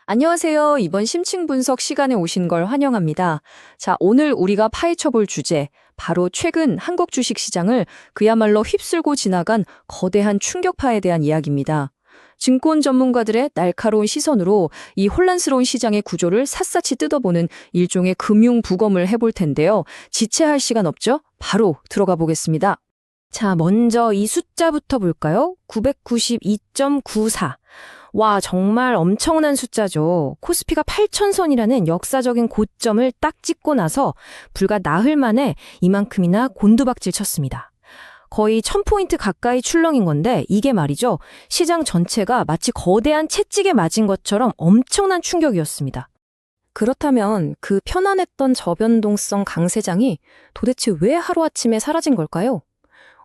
안녕하세요. 이번 심층 분석 시간에 오신 걸 환영합니다. 자, 오늘 우리가 파헤쳐 볼 주제, 바로 최근 한국 주식 시장을 그야말로 휩쓸고 지나간 거대한 충격파에 대한 이야기입니다. 증권 전문가들의 날카로운 시선으로 이 혼란스러운 시장의 구조를 샅샅이 뜯어보는 일종의 금융 부검을 해볼 텐데요. 지체할 시간 없죠? 바로 들어가 보겠습니다. 자, 먼저 이 숫자부터 볼까요? 992.94. 와, 정말 엄청난 숫자죠. 코스피가 8,000선이라는 역사적인 고점을 딱 찍고 나서 불과 나흘 만에 이만큼이나 곤두박질 쳤습니다. 거의 1000포인트 가까이 출렁인 건데 이게 말이죠. 시장 전체가 마치 거대한 채찍에 맞은 것처럼 엄청난 충격이었습니다. 그렇다면 그 편안했던 저변동성 강세장이 도대체 왜 하루아침에 사라진 걸까요?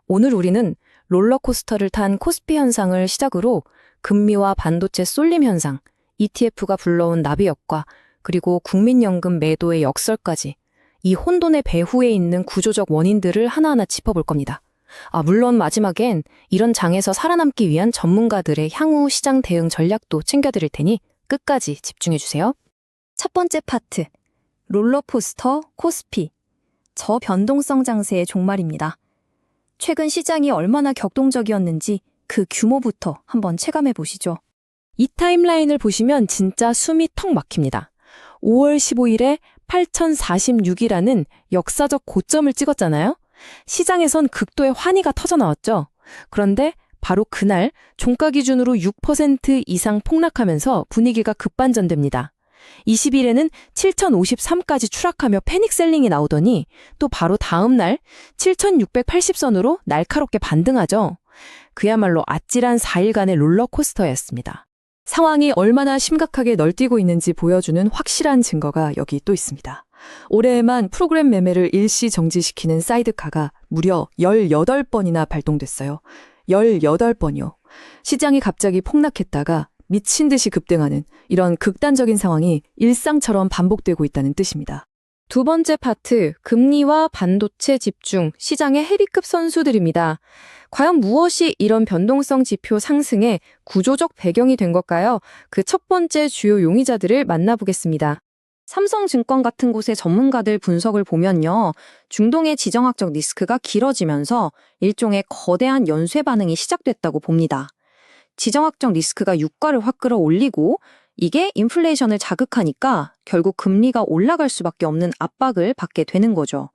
오늘 우리는 롤러코스터를 탄 코스피 현상을 시작으로 금리와 반도체 쏠림 현상, ETF가 불러온 나비 효과, 그리고 국민연금 매도의 역설까지 이 혼돈의 배후에 있는 구조적 원인들을 하나하나 짚어볼 겁니다. 물론 마지막엔 이런 장에서 살아남기 위한 전문가들의 향후 시장 대응 전략도 챙겨드릴 테니 끝까지 집중해주세요. 첫 번째 파트, 롤러코스터 코스피, 저변동성 장세의 종말입니다. 최근 시장이 얼마나 격동적이었는지 그 규모부터 한번 체감해 보시죠. 이 타임라인을 보시면 진짜 숨이 턱 막힙니다. 5월 15일에 8,046이라는 역사적 고점을 찍었잖아요. 시장에선 극도의 환희가 터져나왔죠. 그런데 바로 그날 종가 기준으로 6% 이상 폭락하면서 분위기가 급반전됩니다. 20일에는 7,053까지 추락하며 패닉셀링이 나오더니 또 바로 다음 날 7,680선으로 날카롭게 반등하죠. 그야말로 아찔한 4일간의 롤러코스터였습니다. 상황이 얼마나 심각하게 널뛰고 있는지 보여주는 확실한 증거가 여기 또 있습니다. 올해에만 프로그램 매매를 일시 정지시키는 사이드카가 무려 18번이나 발동됐어요. 18번이요. 시장이 갑자기 폭락했다가 미친 듯이 급등하는 이런 극단적인 상황이 일상처럼 반복되고 있다는 뜻입니다. 두 번째 파트, 금리와 반도체 집중, 시장의 헤비급 선수들입니다. 과연 무엇이 이런 변동성 지표 상승에 구조적 배경이 된 걸까요? 그 첫 번째 주요 용의자들을 만나보겠습니다. 삼성증권 같은 곳의 전문가들 분석을 보면요. 중동의 지정학적 리스크가 길어지면서 일종의 거대한 연쇄 반응이 시작됐다고 봅니다. 지정학적 리스크가 유가를 확 끌어올리고 이게 인플레이션을 자극하니까 결국 금리가 올라갈 수밖에 없는 압박을 받게 되는 거죠.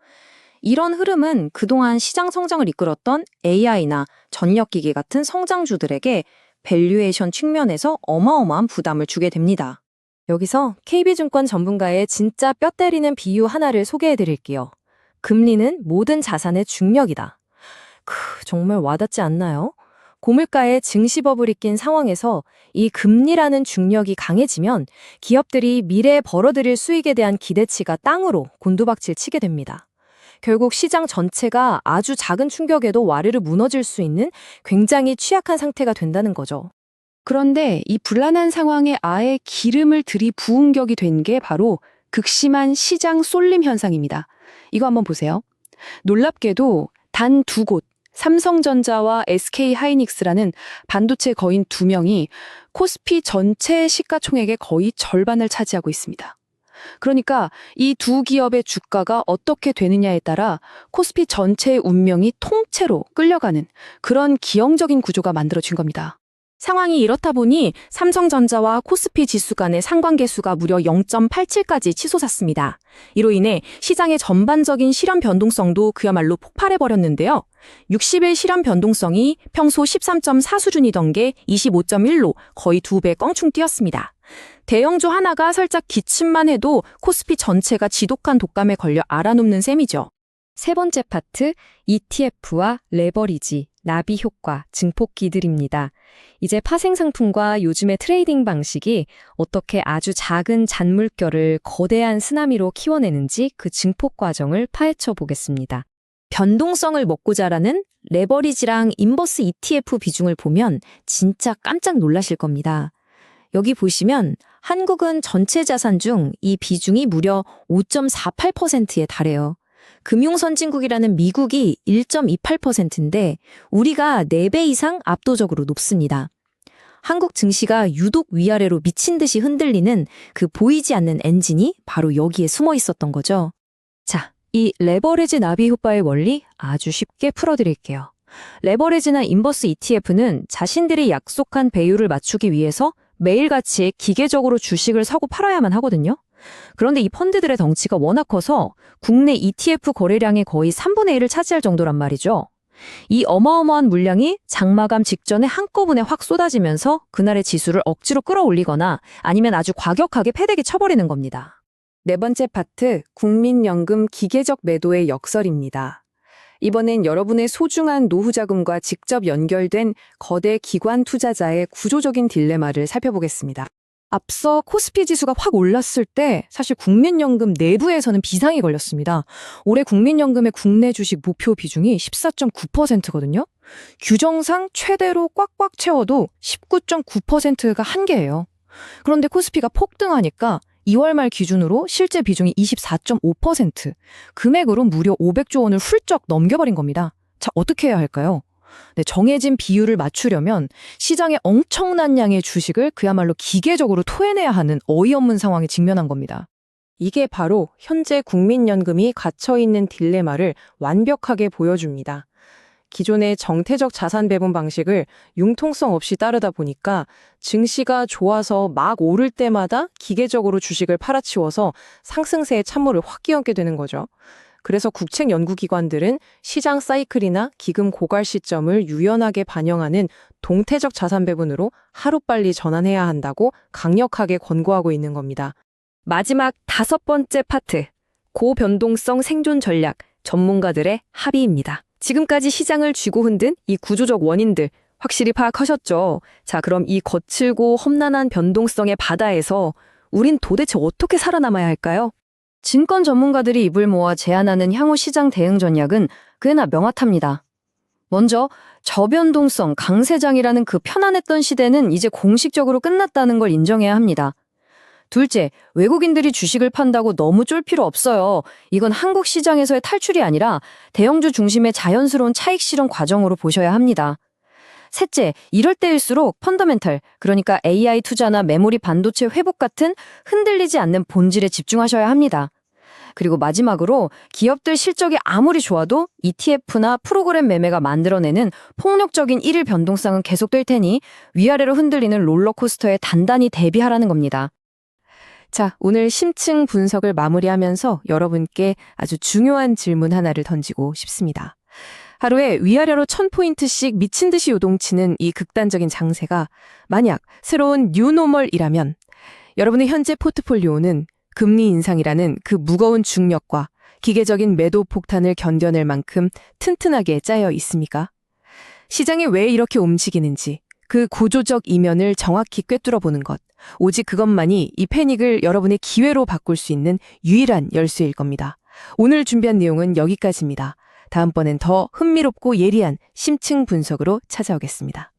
이런 흐름은 그동안 시장 성장을 이끌었던 AI나 전력기기 같은 성장주들에게 밸류에이션 측면에서 어마어마한 부담을 주게 됩니다. 여기서 KB증권 전문가의 진짜 뼈 때리는 비유 하나를 소개해 드릴게요. 금리는 모든 자산의 중력이다. 정말 와닿지 않나요? 고물가의 증시버블이 낀 상황에서 이 금리라는 중력이 강해지면 기업들이 미래에 벌어들일 수익에 대한 기대치가 땅으로 곤두박질 치게 됩니다. 결국 시장 전체가 아주 작은 충격에도 와르르 무너질 수 있는 굉장히 취약한 상태가 된다는 거죠. 그런데 이 불안한 상황에 아예 기름을 들이부은 격이 된 게 바로 극심한 시장 쏠림 현상입니다. 이거 한번 보세요. 놀랍게도 단 두 곳, 삼성전자와 SK하이닉스라는 반도체 거인 두 명이 코스피 전체 시가총액의 거의 절반을 차지하고 있습니다. 그러니까 이 두 기업의 주가가 어떻게 되느냐에 따라 코스피 전체의 운명이 통째로 끌려가는 그런 기형적인 구조가 만들어진 겁니다. 상황이 이렇다 보니 삼성전자와 코스피 지수 간의 상관계수가 무려 0.87까지 치솟았습니다. 이로 인해 시장의 전반적인 실현 변동성도 그야말로 폭발해버렸는데요. 60일 실현 변동성이 평소 13.4 수준이던 게 25.1로 거의 2배 껑충 뛰었습니다. 대형주 하나가 살짝 기침만 해도 코스피 전체가 지독한 독감에 걸려 알아눕는 셈이죠. 세 번째 파트, ETF와 레버리지, 나비 효과, 증폭기들입니다. 이제 파생상품과 요즘의 트레이딩 방식이 어떻게 아주 작은 잔물결을 거대한 쓰나미로 키워내는지 그 증폭 과정을 파헤쳐 보겠습니다. 변동성을 먹고 자라는 레버리지랑 인버스 ETF 비중을 보면 진짜 깜짝 놀라실 겁니다. 여기 보시면 한국은 전체 자산 중 이 비중이 무려 5.48%에 달해요. 금융선진국이라는 미국이 1.28%인데 우리가 4배 이상 압도적으로 높습니다. 한국 증시가 유독 위아래로 미친 듯이 흔들리는 그 보이지 않는 엔진이 바로 여기에 숨어 있었던 거죠. 자, 이 레버리지 나비 효과의 원리 아주 쉽게 풀어드릴게요. 레버리지나 인버스 ETF는 자신들이 약속한 배율을 맞추기 위해서 매일같이 기계적으로 주식을 사고 팔아야만 하거든요. 그런데 이 펀드들의 덩치가 워낙 커서 국내 ETF 거래량의 거의 3분의 1을 차지할 정도란 말이죠. 이 어마어마한 물량이 장마감 직전에 한꺼번에 확 쏟아지면서 그날의 지수를 억지로 끌어올리거나 아니면 아주 과격하게 패대기 쳐버리는 겁니다. 네 번째 파트, 국민연금 기계적 매도의 역설입니다. 이번엔 여러분의 소중한 노후 자금과 직접 연결된 거대 기관 투자자의 구조적인 딜레마를 살펴보겠습니다. 앞서 코스피 지수가 확 올랐을 때 사실 국민연금 내부에서는 비상이 걸렸습니다. 올해 국민연금의 국내 주식 목표 비중이 14.9%거든요. 규정상 최대로 꽉꽉 채워도 19.9%가 한계예요. 그런데 코스피가 폭등하니까 2월 말 기준으로 실제 비중이 24.5%, 금액으로 무려 500조 원을 훌쩍 넘겨버린 겁니다. 자, 어떻게 해야 할까요? 네, 정해진 비율을 맞추려면 시장에 엄청난 양의 주식을 그야말로 기계적으로 토해내야 하는 어이없는 상황에 직면한 겁니다. 이게 바로 현재 국민연금이 갇혀있는 딜레마를 완벽하게 보여줍니다. 기존의 정태적 자산 배분 방식을 융통성 없이 따르다 보니까 증시가 좋아서 막 오를 때마다 기계적으로 주식을 팔아치워서 상승세의 찬물을 확 끼얹게 되는 거죠. 그래서 국책 연구기관들은 시장 사이클이나 기금 고갈 시점을 유연하게 반영하는 동태적 자산 배분으로 하루빨리 전환해야 한다고 강력하게 권고하고 있는 겁니다. 마지막 5번째 파트, 고변동성 생존 전략, 전문가들의 합의입니다. 지금까지 시장을 쥐고 흔든 이 구조적 원인들 확실히 파악하셨죠? 자, 그럼 이 거칠고 험난한 변동성의 바다에서 우린 도대체 어떻게 살아남아야 할까요? 증권 전문가들이 입을 모아 제안하는 향후 시장 대응 전략은 꽤나 명확합니다. 먼저 저변동성 강세장이라는 그 편안했던 시대는 이제 공식적으로 끝났다는 걸 인정해야 합니다. 둘째, 외국인들이 주식을 판다고 너무 쫄 필요 없어요. 이건 한국 시장에서의 탈출이 아니라 대형주 중심의 자연스러운 차익 실현 과정으로 보셔야 합니다. 셋째, 이럴 때일수록 펀더멘털, 그러니까 AI 투자나 메모리 반도체 회복 같은 흔들리지 않는 본질에 집중하셔야 합니다. 그리고 마지막으로 기업들 실적이 아무리 좋아도 ETF나 프로그램 매매가 만들어내는 폭력적인 일일 변동성은 계속될 테니 위아래로 흔들리는 롤러코스터에 단단히 대비하라는 겁니다. 자, 오늘 심층 분석을 마무리하면서 여러분께 아주 중요한 질문 하나를 던지고 싶습니다. 하루에 위아래로 1000포인트씩 미친 듯이 요동치는 이 극단적인 장세가 만약 새로운 뉴노멀이라면 여러분의 현재 포트폴리오는 금리 인상이라는 그 무거운 중력과 기계적인 매도 폭탄을 견뎌낼 만큼 튼튼하게 짜여 있습니까? 시장이 왜 이렇게 움직이는지 그 구조적 이면을 정확히 꿰뚫어 보는 것, 오직 그것만이 이 패닉을 여러분의 기회로 바꿀 수 있는 유일한 열쇠일 겁니다. 오늘 준비한 내용은 여기까지입니다. 다음번엔 더 흥미롭고 예리한 심층 분석으로 찾아오겠습니다.